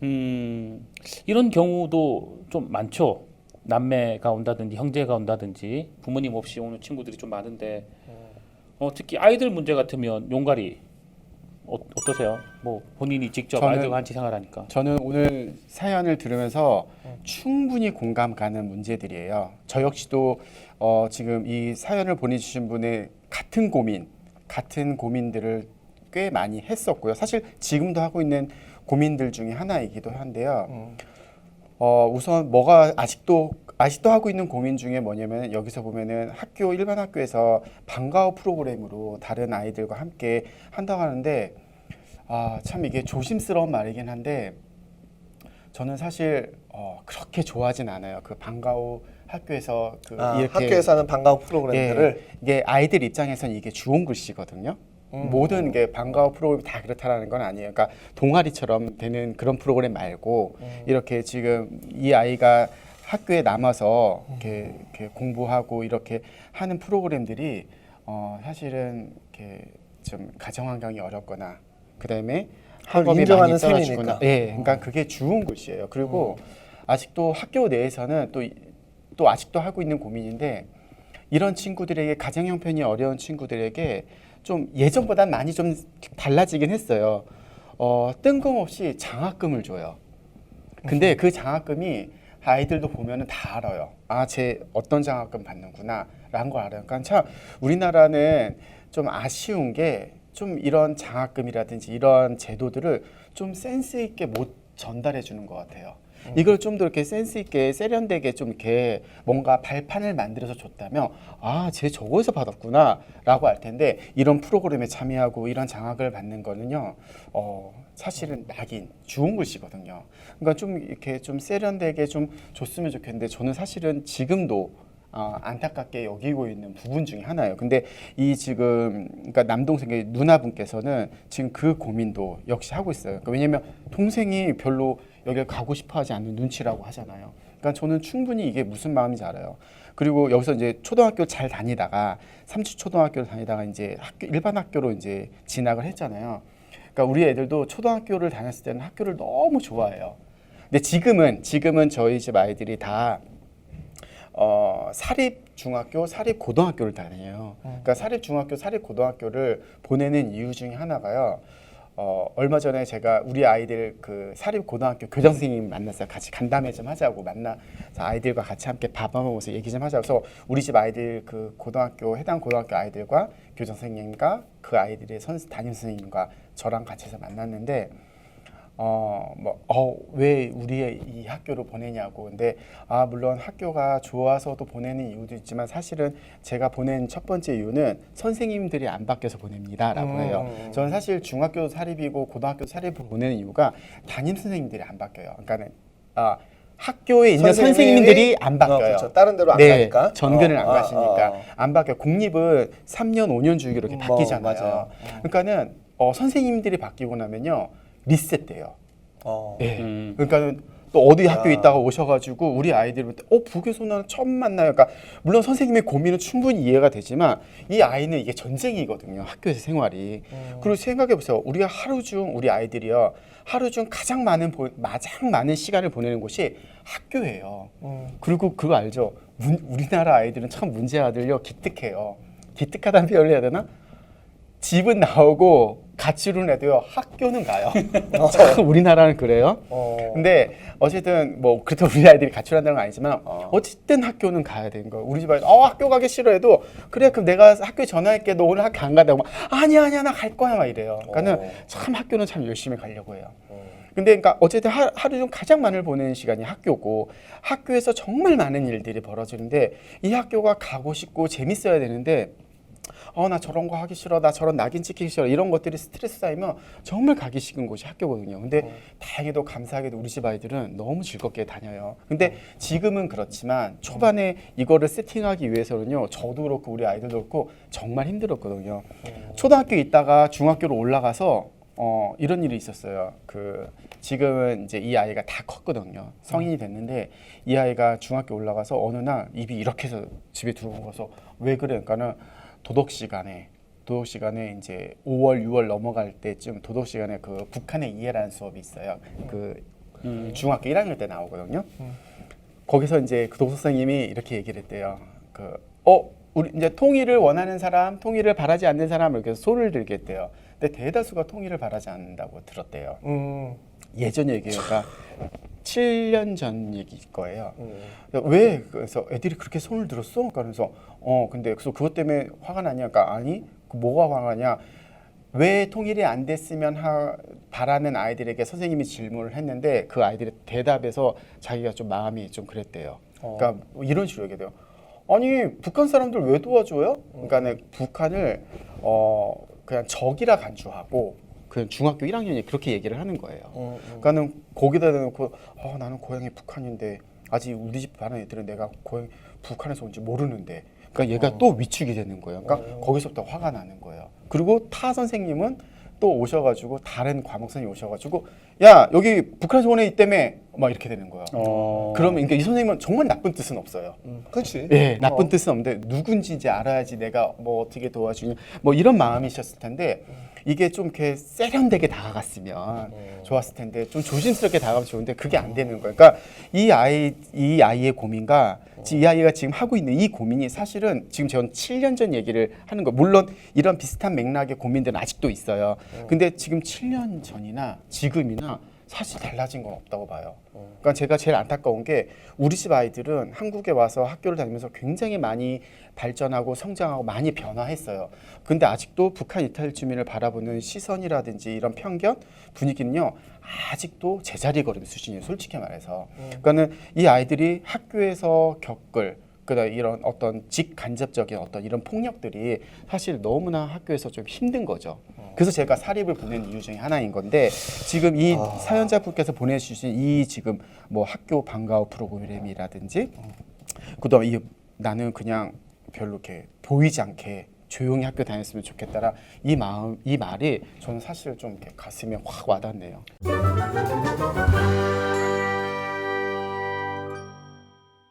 이런 경우도 좀 많죠. 남매가 온다든지 형제가 온다든지 부모님 없이 오는 친구들이 좀 많은데 특히 아이들 문제 같으면 용가리 어떠세요? 뭐 본인이 직접 아이들과 같이 생활하니까. 저는 오늘 사연을 들으면서 충분히 공감 가는 문제들이에요. 저 역시도 지금 이 사연을 보내주신 분의 같은 고민들을 꽤 많이 했었고요. 사실 지금도 하고 있는 고민들 중에 하나이기도 한데요. 우선 뭐가 아직도 하고 있는 고민 중에 뭐냐면 여기서 보면은 일반 학교에서 방과후 프로그램으로 다른 아이들과 함께 한다고 하는데 참 이게 조심스러운 말이긴 한데 저는 사실 그렇게 좋아하진 않아요. 그 방과후 학교에서 이렇게 학교에서 하는 방과후 프로그램들을 이게 아이들 입장에서는 이게 주홍 글씨거든요. 모든 게 방과후 프로그램이 다 그렇다라는 건 아니에요. 그러니까 동아리처럼 되는 그런 프로그램 말고 이렇게 지금 이 아이가 학교에 남아서 이렇게 공부하고 이렇게 하는 프로그램들이 사실은 이렇게 좀 가정 환경이 어렵거나 그다음에 학업이 인정하는 많이 떨어지거나 셈이니까. 그러니까 그게 주운 곳이에요. 그리고 아직도 학교 내에서는 또 아직도 하고 있는 고민인데 이런 친구들에게 가정 형편이 어려운 친구들에게 좀 예전보다는 많이 좀 달라지긴 했어요. 뜬금없이 장학금을 줘요. 근데 그 장학금이 아이들도 보면은 다 알아요. 쟤 어떤 장학금 받는구나 라는 걸 알아요. 그러니까 참 우리나라는 좀 아쉬운 게 좀 이런 장학금이라든지 이런 제도들을 좀 센스 있게 못 전달해 주는 것 같아요. 이걸 좀 더 이렇게 센스 있게 세련되게 좀 이렇게 뭔가 발판을 만들어서 줬다면 쟤 저거에서 받았구나라고 할 텐데 이런 프로그램에 참여하고 이런 장학을 받는 거는요. 사실은 주운 글씨거든요. 그러니까 좀 이렇게 좀 세련되게 좀 줬으면 좋겠는데 저는 사실은 지금도 안타깝게 여기고 있는 부분 중에 하나예요. 근데 그러니까 남동생의 누나분께서는 지금 그 고민도 역시 하고 있어요. 그러니까 왜냐면 동생이 별로 여기를 가고 싶어하지 않는 눈치라고 하잖아요. 그러니까 저는 충분히 이게 무슨 마음인지 알아요. 그리고 여기서 이제 초등학교 잘 다니다가 삼치 초등학교를 다니다가 이제 일반 학교로 이제 진학을 했잖아요. 그러니까 우리 애들도 초등학교를 다녔을 때는 학교를 너무 좋아해요. 근데 지금은 저희 집 아이들이 다 사립 중학교, 사립 고등학교를 다녀요. 그러니까 사립 중학교, 사립 고등학교를 보내는 이유 중에 하나가요. 얼마 전에 제가 우리 아이들 그 사립 고등학교 교장 선생님 만났어요. 같이 간담회 좀 하자고 만나서 아이들과 같이 함께 밥 먹으면서 얘기 좀 하자고. 그래서 우리 집 아이들 그 해당 고등학교 아이들과 교장 선생님과 그 아이들의 담임 선생님과 저랑 같이 해서 만났는데 왜 우리 이 학교로 보내냐고. 근데 물론 학교가 좋아서도 보내는 이유도 있지만 사실은 제가 보낸 첫 번째 이유는 선생님들이 안 바뀌어서 보냅니다라고 해요. 저는 사실 중학교 사립이고 고등학교 사립을 보내는 이유가 담임 선생님들이 안 바뀌어요. 그러니까는 학교에 있는 선생님들이 안 바뀌어요. 그렇죠. 다른 데로 안 가니까. 전근을 안 가시니까 안 바뀌어요. 국립은 3년, 5년 주기로 이렇게 바뀌잖아요. 맞아요. 그러니까는 선생님들이 바뀌고 나면요. 리셋돼요. 그러니까는 또 어디 학교에 있다가 오셔가지고 우리 아이들 북에서는 처음 만나요. 그러니까 물론 선생님의 고민은 충분히 이해가 되지만 이 아이는 이게 전쟁이거든요. 학교에서 생활이. 그리고 생각해 보세요. 우리 아이들이요. 하루 중 가장 많은 시간을 보내는 곳이 학교예요. 그리고 그거 알죠? 우리나라 아이들은 참 문제아들요. 기특해요. 기특하다는 표현을 해야 되나? 집은 나오고 가출은 해도요 학교는 가요. 우리나라는 그래요. 근데 어쨌든 뭐 그렇다고 우리 아이들이 가출한다는 건 아니지만 어쨌든 학교는 가야 되는 거예요. 우리 집 아이들 학교 가기 싫어해도 그래 그럼 내가 학교에 전화할게. 너 오늘 학교 안 간다고. 아니야 나 갈 거야 막 이래요. 그러니까는 참 학교는 참 열심히 가려고 해요. 근데 그러니까 어쨌든 하루 중 가장 많이 보내는 시간이 학교고 학교에서 정말 많은 일들이 벌어지는데 이 학교가 가고 싶고 재밌어야 되는데 나 저런 거 하기 싫어. 나 저런 낙인 찍히기 싫어. 이런 것들이 스트레스 쌓이면 정말 가기 싫은 곳이 학교거든요. 근데 다행히도 감사하게도 우리 집 아이들은 너무 즐겁게 다녀요. 근데 지금은 그렇지만 초반에 이거를 세팅하기 위해서는요. 저도 그렇고 우리 아이들도 그렇고 정말 힘들었거든요. 초등학교에 있다가 중학교로 올라가서 이런 일이 있었어요. 지금은 이제 이 아이가 다 컸거든요. 성인이 됐는데 이 아이가 중학교 올라가서 어느 날 입이 이렇게 해서 집에 들어오고서 왜 그래? 그러니까는 도덕 시간에 이제 5월, 6월 넘어갈 때쯤 도덕 시간에 그 북한의 이해라는 수업이 있어요. 중학교 1학년 때 나오거든요. 거기서 이제 그 도서 선생님이 이렇게 얘기를 했대요. 우리 이제 통일을 원하는 사람, 통일을 바라지 않는 사람 이렇게 손을 들겠대요. 근데 대다수가 통일을 바라지 않는다고 들었대요. 예전 얘기가 7년 전 얘기일 거예요. 왜 그래서 애들이 그렇게 손을 들었어? 그러면서 근데 그래서 그것 때문에 화가 나냐? 그러니까 아니 그 뭐가 화가 나냐? 왜 통일이 안 됐으면 바라는 아이들에게 선생님이 질문을 했는데 그 아이들의 대답에서 자기가 좀 마음이 좀 그랬대요. 그러니까 뭐 이런 식으로 얘기해요. 아니 북한 사람들 왜 도와줘요? 그러니까 북한을 그냥 적이라 간주하고 그냥 중학교 1학년이 그렇게 얘기를 하는 거예요. 그러니까는 거기다 대놓고 나는 고향이 북한인데 아직 우리 집 반은 애들은 내가 고향 북한에서 온지 모르는데 그러니까 얘가 또 위축이 되는 거예요. 그러니까 거기서부터 화가 나는 거예요. 그리고 타 선생님은 또 오셔가지고 다른 과목 선생님 오셔가지고 야 여기 북한에서 온 애 있다며 막 이렇게 되는 거예요. 그러면 그러니까 이 선생님은 정말 나쁜 뜻은 없어요. 그렇지. 예, 나쁜 뜻은 없는데 누군지 이제 알아야지 내가 뭐 어떻게 도와주냐 뭐 이런 마음이셨을 텐데 이게 좀 이렇게 세련되게 다가갔으면 좋았을 텐데 좀 조심스럽게 다가가면 좋은데 그게 안 되는 거예요. 그러니까 이 아이의 고민과 이 아이가 지금 하고 있는 이 고민이 사실은 지금 저는 7년 전 얘기를 하는 거 물론 이런 비슷한 맥락의 고민들은 아직도 있어요. 근데 지금 7년 전이나 지금이나 사실 달라진 건 없다고 봐요. 그러니까 제가 제일 안타까운 게 우리 집 아이들은 한국에 와서 학교를 다니면서 굉장히 많이 발전하고 성장하고 많이 변화했어요. 근데 아직도 북한 이탈 주민을 바라보는 시선이라든지 이런 편견 분위기는요 아직도 제자리 걸음 수준이에요. 솔직히 말해서. 그러니까는 이 아이들이 학교에서 겪을 그다음 이런 어떤 직간접적인 어떤 이런 폭력들이 사실 너무나 학교에서 좀 힘든 거죠. 그래서 제가 사립을 보낸 이유 중에 하나인 건데 지금 이 사연자분께서 보내주신 이 지금 뭐 학교 방과후 프로그램이라든지 그다음 이 나는 그냥 별로 이렇게 보이지 않게 조용히 학교 다녔으면 좋겠다라 이 마음 이 말이 저는 사실 좀 이렇게 가슴에 확 와닿네요.